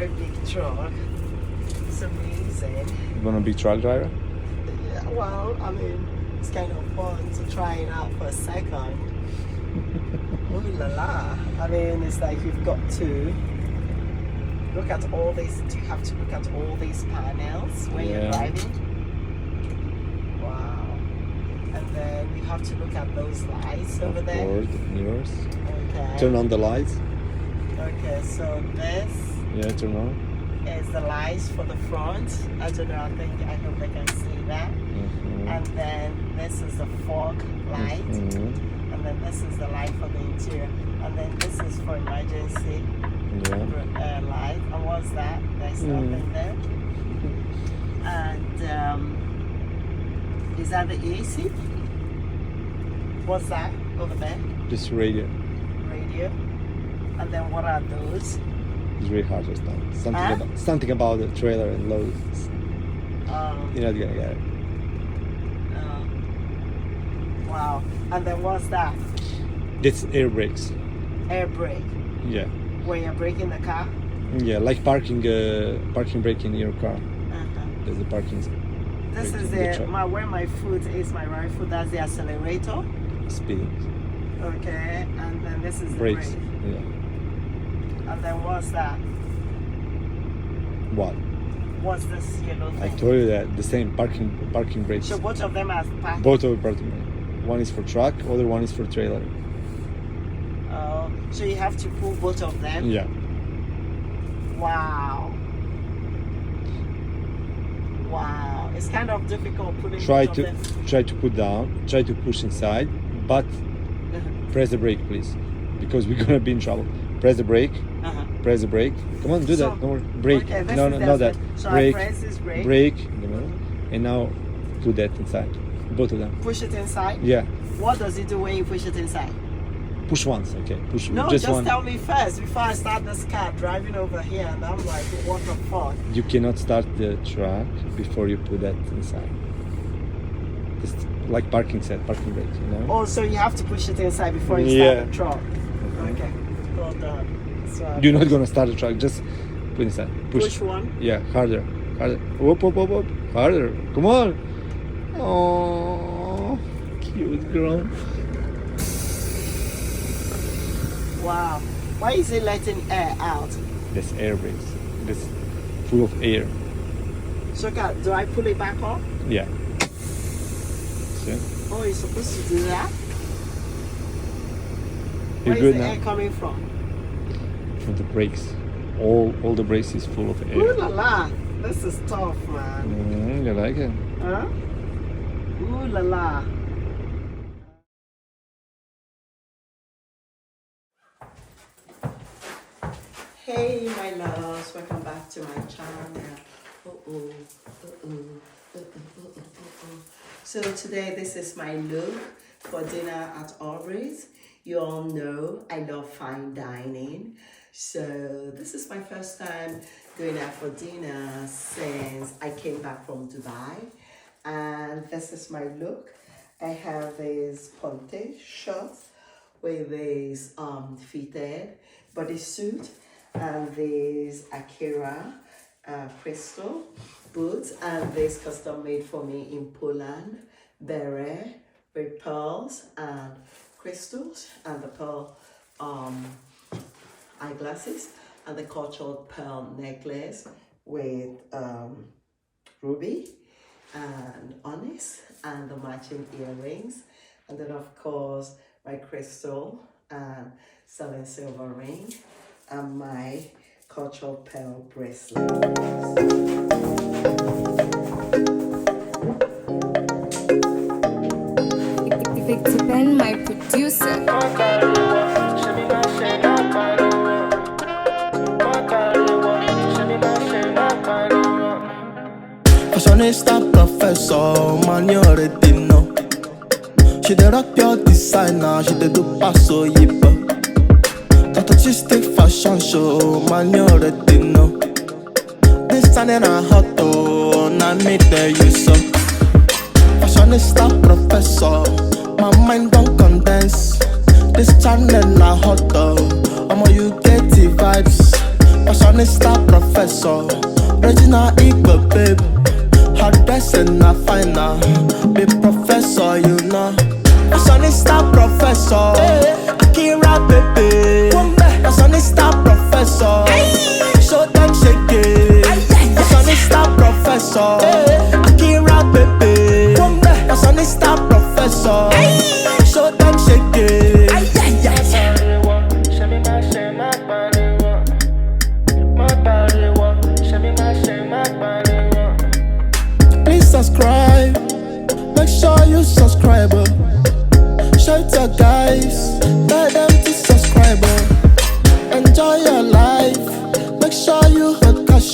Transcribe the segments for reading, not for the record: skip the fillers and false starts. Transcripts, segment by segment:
very big truck. It's amazing. You want to be truck driver? Yeah, well, I mean, it's kind of fun to try it out for a second. Ooh la la. I mean, it's like you've got to look at all these, you have to look at all these panels when you're driving. Wow. And then you have to look at those lights over there. Of course, the mirrors. Okay. Turn on the lights. Okay, so this Turn on. is the lights for the front. I don't know, I hope they can see that. And then this is the fog light. And then this is the light for the interior. And then this is for emergency light. And what's that? There's nothing there. And is that the AC? What's that over there? Just radio. Radio. And then what are those? It's really hard to understand. Something about the trailer and load. You're not gonna get it. Wow. And then what's that? It's air brakes. Air brake. Yeah. When you're braking the car? Yeah, like parking brake in your car. There's the parking. This is where my foot is, my right foot. That's the accelerator. Speeding. Okay, and then this is the Brakes. brake. Yeah. And then what's that? What? What's this yellow thing? I told you that the same parking brakes. So both of them are parking? Both of parking brakes. One is for truck, other one is for trailer. Oh, so you have to pull both of them? Yeah. Wow. Wow. It's kind of difficult putting Try both of them. to put down, try to push inside, but press the brake, please, because we're gonna be in trouble. Press the brake. Press the brake. Come on, do that. Don't worry. Brake. Okay, no, not that. So Brake. I press this brake. Brake. In the middle. And now put that inside. Both of them. Push it inside? Yeah. What does it do when you push it inside? Push once. Okay. Push. No, just just one. tell me first before I start this car driving over here, and I'm like, what the fuck? You cannot start the truck before you put that inside. It's like parking brakes, you know? Oh, so you have to push it inside before you start the truck. Okay, well done. So You're not gonna start the truck, just put inside. push one. Yeah, harder. Whoop. Harder. Come on. Oh, cute girl. Wow. Why is it letting air out? This air brakes. This full of air. So do I pull it back up? Yeah. See? Oh, you're supposed to do that? You're Where good is the now. air coming from? From the brakes. All the brakes is full of air. Ooh la la. This is tough, man. You like it? Huh? Ooh la la. Hey my loves, welcome back to my channel. So today this is my look for dinner at Aubrey's. You all know I love fine dining. So this is my first time going out for dinner since I came back from Dubai. And this is my look. I have these Ponte Shorts with this fitted bodysuit and these Akira crystal boots, and this custom made for me in Poland beret with pearls and crystals, and the pearl eyeglasses, and the cultured pearl necklace with ruby and onyx, and the matching earrings, and then of course my crystal and sterling silver ring, and my cultural pearl bracelet. Victor Ben, my producer. Fashionista professor, man you already know. She dey rock your designer, she dey do paso yipa. That artistic fashion show, man you already know. This time in a hot oh, now me tell you so. Fashionista professor, my mind don't condense. This channel na hot oh, I'ma you get the vibes. fashionista professor, original equal babe. Hard dressing na finer, be professor, you know. Fashionista professor, Akira baby. Fashionista professor, show them shake it. Fashionista professor, Akira baby. Fashionista professor, show them shake it. Please subscribe, make sure you subscribe. Show it to guys, tell them to subscribe. Enjoy your life, make sure you hot cash.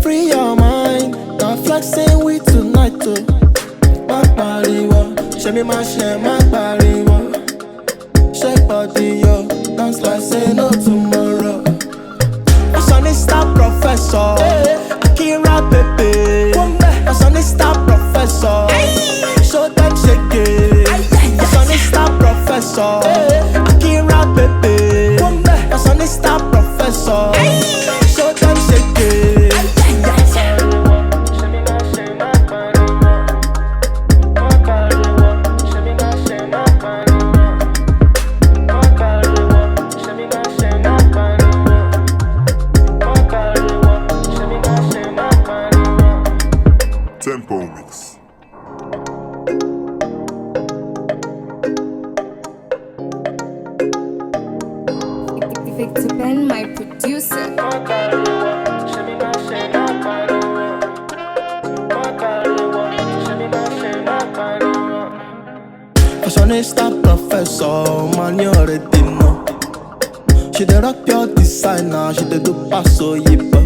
Free your mind, now flexing with tonight. My body, show me my share, my body, shake body, yo, dance like say no tomorrow. Fashionista professor, Akira baby. Fashionista professor, show them shake it. Fashionista professor, Akira baby. Fashionista professor, show them shake it. Tempo Mix. Victor Ben, my producer. Fashionista professor, man you already know. She dey rock pure designer, she dey do paso yipa.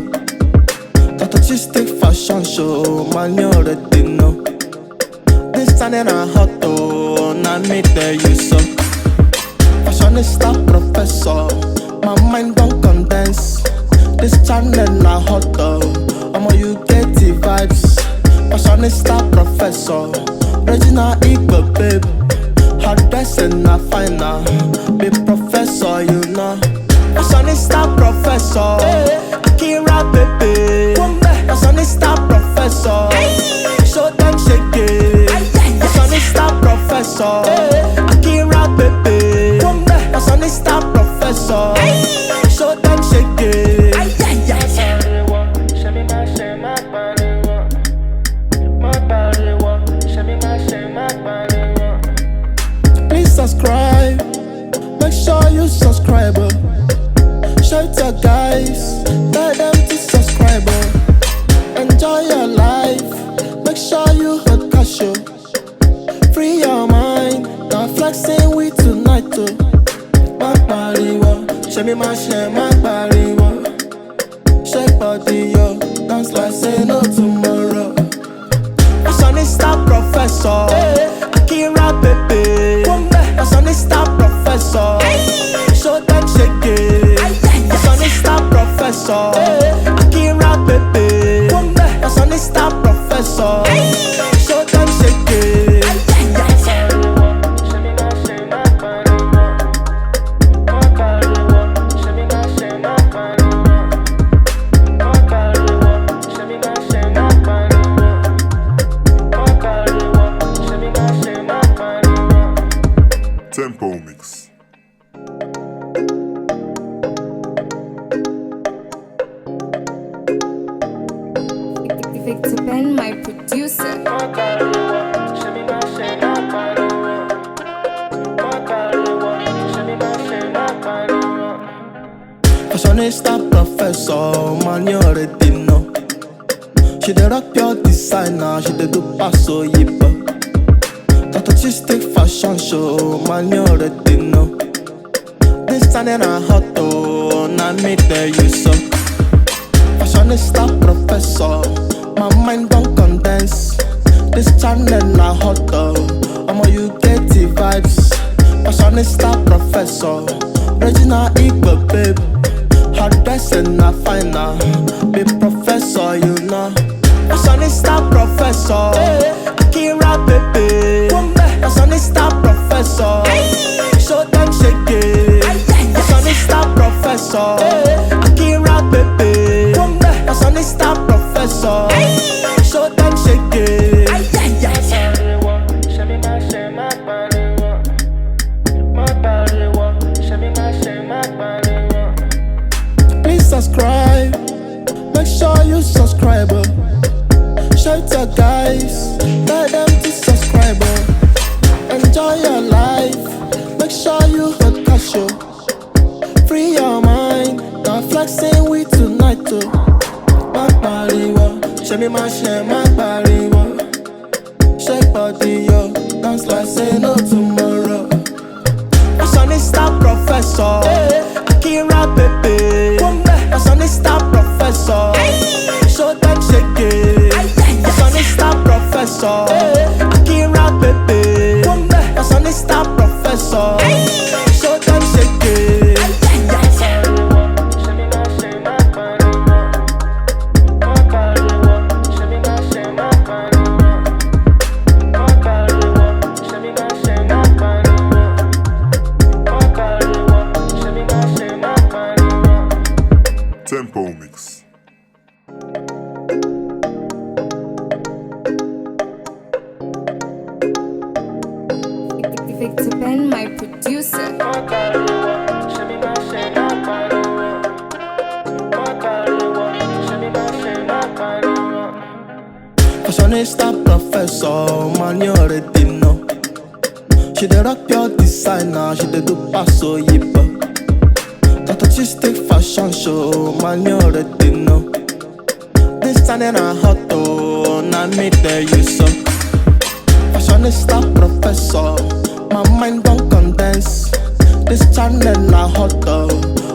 That artistic fashion show, man you already know. This channel na hot oh, na me tell you so. Fashionista professor, my mind don't condense. This channel na hot oh, I'ma you get the vibes. Fashionista professor, original equal babe. Hard dressing na finer, be professor, you know. Fashionista professor, Akira baby. Fashionista professor, show them shake it. Fashionista professor, Akira baby. Fashionista professor, show them shake it. Please subscribe, make sure you subscribe. Show it to guys, tell them to subscribe. Enjoy your life, make sure you hot cash. Free your mind, now flexing with tonight. My body, show me my share, my body, shake body, yo, dance like say no tomorrow. Fashionista professor, Akira baby. Fashionista professor, show them shake it. Fashionista professor, Akira baby. Fashionista professor, show them shake it. Tempo Mix. Victor Ben, my producer. Fashionista professor, man you already know. She dey rock pure designer, she dey do paso yipa. That artistic fashion show, man you already know. This channel na hot oh, na me tell you so. Fashionista professor, my mind don't condense. This channel na hot oh, I'ma you get the vibes. Fashionista professor, original equal babe. Hard dressing na finer, be professor, you know. Fashionista professor, Akira baby. Fashionista professor, show them shake it. Fashionista professor, Akira subscribe. Make sure you subscribe. Shout your guys, tell them to subscribe. Enjoy your life. Make sure you hot cash. Free your mind. Now flexing with tonight. Show me my share, my body. Shake body, yo. Dance like say no tomorrow. Fashionista professor, Akira baby. Fashionista professor, show them shake it. Fashionista professor, Akira baby. Fashionista professor, show them shake it. Tempo Mix. Victor Ben, my producer. Fashionista professor, man you already know. She dey rock your designer, she dey do paso yipa. That artistic fashion show, man you already know. This time in a hot oh, now me tell you so. Fashionista professor, my mind don't condense. This channel na hot oh,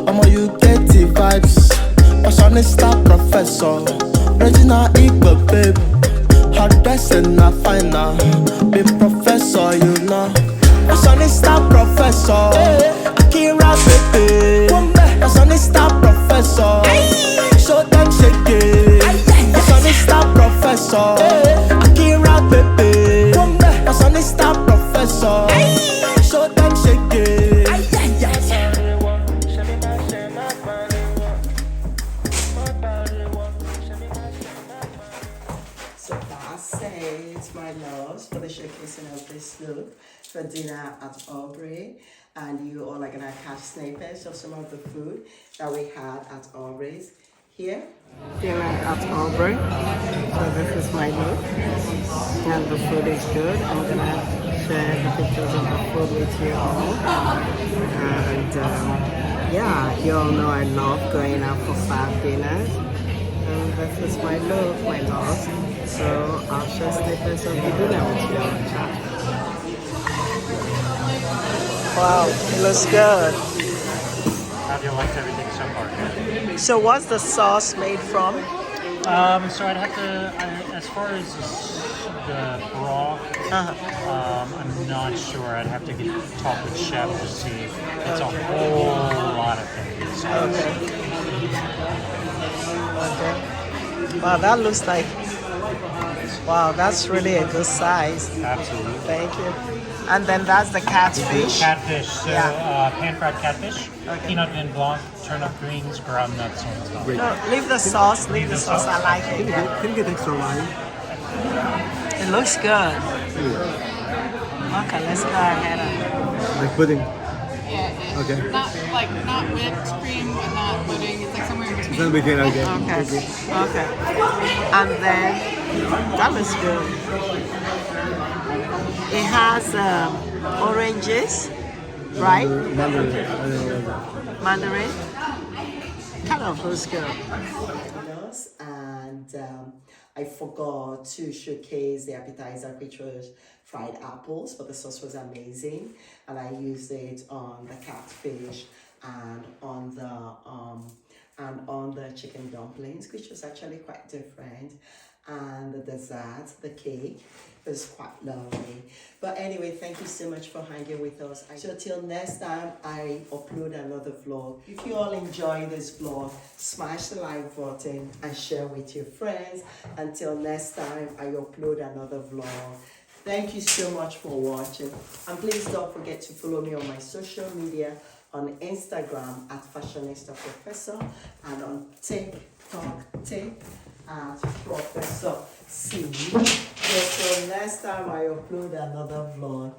I'ma you get the vibes. Fashionista professor, original equal babe. Her dressing na fine now, be professor you know. Fashionista professor, Akira baby. Fashionista professor, show them shake it. Fashionista professor, Akira baby. Fashionista professor, show them shake it. So that's it, my loves, for the showcasing of this look for dinner at Aubrey. And you all are gonna catch snippets of some of the food that we had at Aubrey's here. Dinner at Aubrey. So this is my look. And the food is good. I'm gonna share the pictures of the food with you all. And yeah, you all know I love going out for fab dinners. And this is my look, my love. So I'll share snippets of the dinner with you all. Wow, it looks good. How do you like everything so far? So what's the sauce made from? So I'd have to, as far as the broth, I'm not sure. I'd have to talk with chef to see. It's a whole lot of things. Okay. Wow, that looks like, wow, that's really a good size. Absolutely. Thank you. And then that's the catfish. Catfish, so Yeah. pan-fried catfish, Okay. peanut vin blanc, turnip greens, ground nuts, and stuff. No, leave the sauce, leave the sauce. I like it. Can you get extra lime? It looks good. Okay, let's go ahead and. Like pudding. Yeah, Okay. not whipped cream, but not pudding. It's like somewhere in between. Then we can okay. Okay. Okay. And then that looks good. It has oranges, right? Mandarin. Kind of looks good. And I forgot to showcase the appetizer, which was fried apples, but the sauce was amazing, and I used it on the catfish and on the chicken dumplings, which was actually quite different. And the dessert, the cake, was quite lovely. But anyway, thank you so much for hanging with us. So till next time I upload another vlog. If you all enjoy this vlog, smash the like button and share with your friends. Until next time I upload another vlog. Thank you so much for watching. And please don't forget to follow me on my social media, on Instagram at Fashionista Professor, and on TikTok at Professor C. So next time I upload another vlog,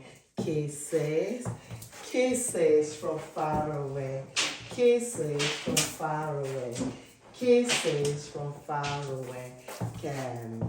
kisses from far away. Kisses from far away. Kisses from far away. Can